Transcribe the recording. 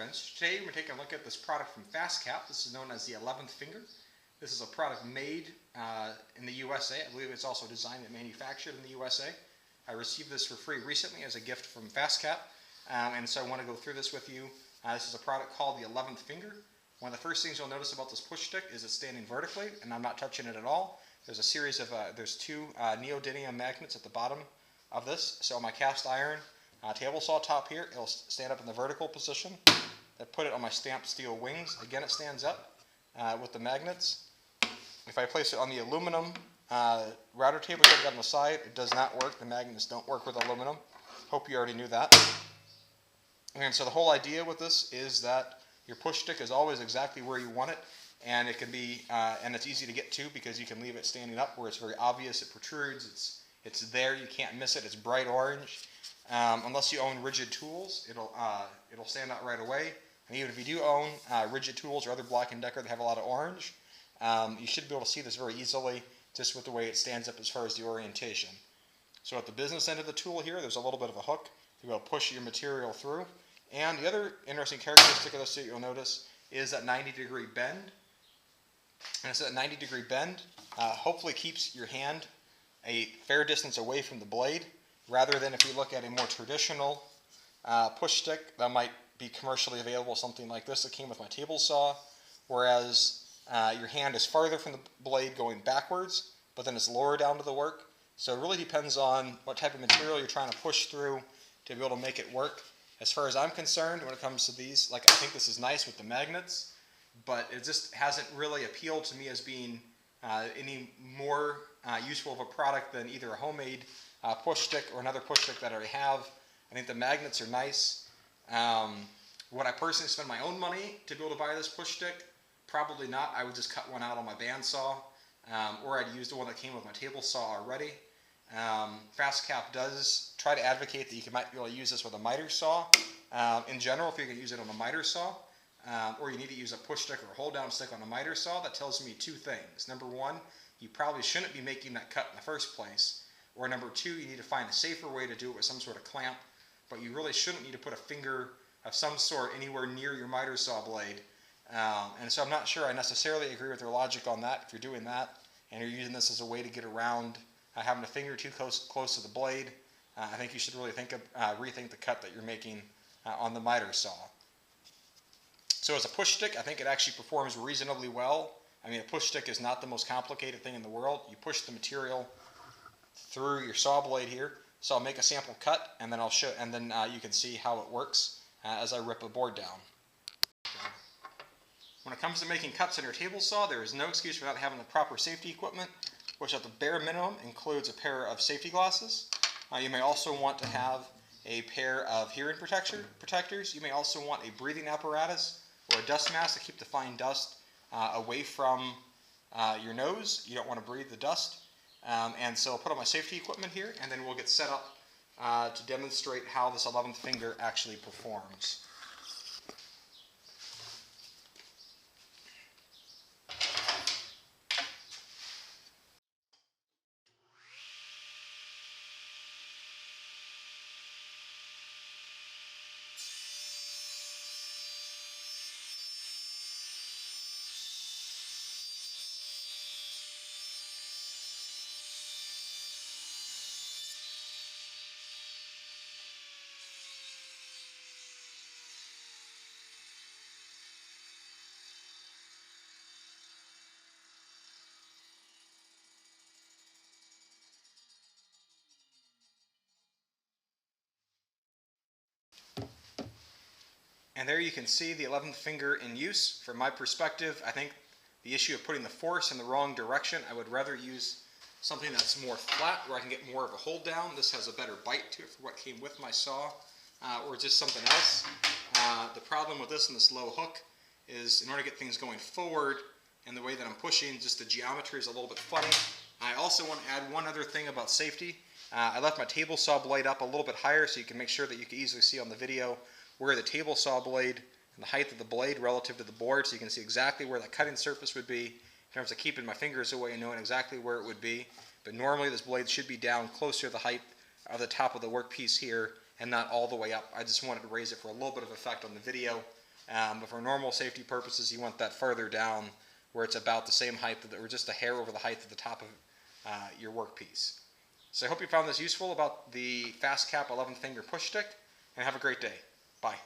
workbench. Today we're taking a look at this product from Fastcap. This is known as the 11th finger. This is a product made in the USA. I believe it's also designed and manufactured in the USA. I received this for free recently as a gift from Fastcap, and so I want to go through this with you. This is a product called the 11th finger. One of the first things you'll notice about this push stick is it's standing vertically, and I'm not touching it at all. There's a series of, there's two neodymium magnets at the bottom of this. So on my cast iron table saw top here, it'll stand up in the vertical position. I put it on my stamped steel wings. Again, it stands up with the magnets. If I place it on the aluminum router table that I've got on the side, it does not work. The magnets don't work with aluminum. Hope you already knew that. And so the whole idea with this is that your push stick is always exactly where you want it, and it can be, and it's easy to get to because you can leave it standing up where it's very obvious. It protrudes. It's there. You can't miss it. It's bright orange. Unless you own rigid tools, it'll stand out right away. And even if you do own rigid tools or other Black & Decker that have a lot of orange, you should be able to see this very easily just with the way it stands up as far as the orientation. So at the business end of the tool here, there's a little bit of a hook to be able to push your material through. And the other interesting characteristic of this that you'll notice is that 90-degree bend. And so that 90-degree bend hopefully keeps your hand a fair distance away from the blade, rather than if you look at a more traditional push stick that might be commercially available, something like this that came with my table saw, whereas your hand is farther from the blade going backwards, but then it's lower down to the work. So it really depends on what type of material you're trying to push through to be able to make it work. As far as I'm concerned, when it comes to these, like, I think this is nice with the magnets, but it just hasn't really appealed to me as being any more useful of a product than either a homemade push stick or another push stick that I already have. I think the magnets are nice. Would I personally spend my own money to be able to buy this push stick? Probably not. I would just cut one out on my bandsaw, or I'd use the one that came with my table saw already. Fastcap does try to advocate that you might be able to use this with a miter saw. In general, if you're going to use it on a miter saw, or you need to use a push stick or a hold down stick on a miter saw, that tells me two things. Number one, you probably shouldn't be making that cut in the first place. Or number two, you need to find a safer way to do it with some sort of clamp, but you really shouldn't need to put a finger of some sort anywhere near your miter saw blade. And so I'm not sure I necessarily agree with their logic on that. If you're doing that and you're using this as a way to get around having a finger too close to the blade, I think you should really rethink the cut that you're making on the miter saw. So as a push stick, I think it actually performs reasonably well. I mean, a push stick is not the most complicated thing in the world. You push the material through your saw blade here. So I'll make a sample cut, and then I'll show, and then you can see how it works as I rip a board down. When it comes to making cuts on your table saw, there is no excuse for not having the proper safety equipment, which at the bare minimum includes a pair of safety glasses. You may also want to have a pair of hearing protectors. You may also want a breathing apparatus or a dust mask to keep the fine dust away from your nose. You don't want to breathe the dust. And so I'll put on my safety equipment here, and then we'll get set up to demonstrate how this 11th finger actually performs. And there you can see the 11th finger in use. From my perspective, I think the issue of putting the force in the wrong direction, I would rather use something that's more flat where I can get more of a hold down. This has a better bite to it for what came with my saw, or just something else. The problem with this and this low hook is in order to get things going forward and the way that I'm pushing, just the geometry is a little bit funny. I also want to add one other thing about safety. I left my table saw blade up a little bit higher so you can make sure that you can easily see on the video where the table saw blade and the height of the blade relative to the board, so you can see exactly where that cutting surface would be in terms of keeping my fingers away and knowing exactly where it would be. But normally this blade should be down closer to the height of the top of the workpiece here and not all the way up. I just wanted to raise it for a little bit of effect on the video. But for normal safety purposes, you want that further down where it's about the same height, or just a hair over the height of the top of your workpiece. So I hope you found this useful about the Fastcap 11 finger push stick, and have a great day. Bye.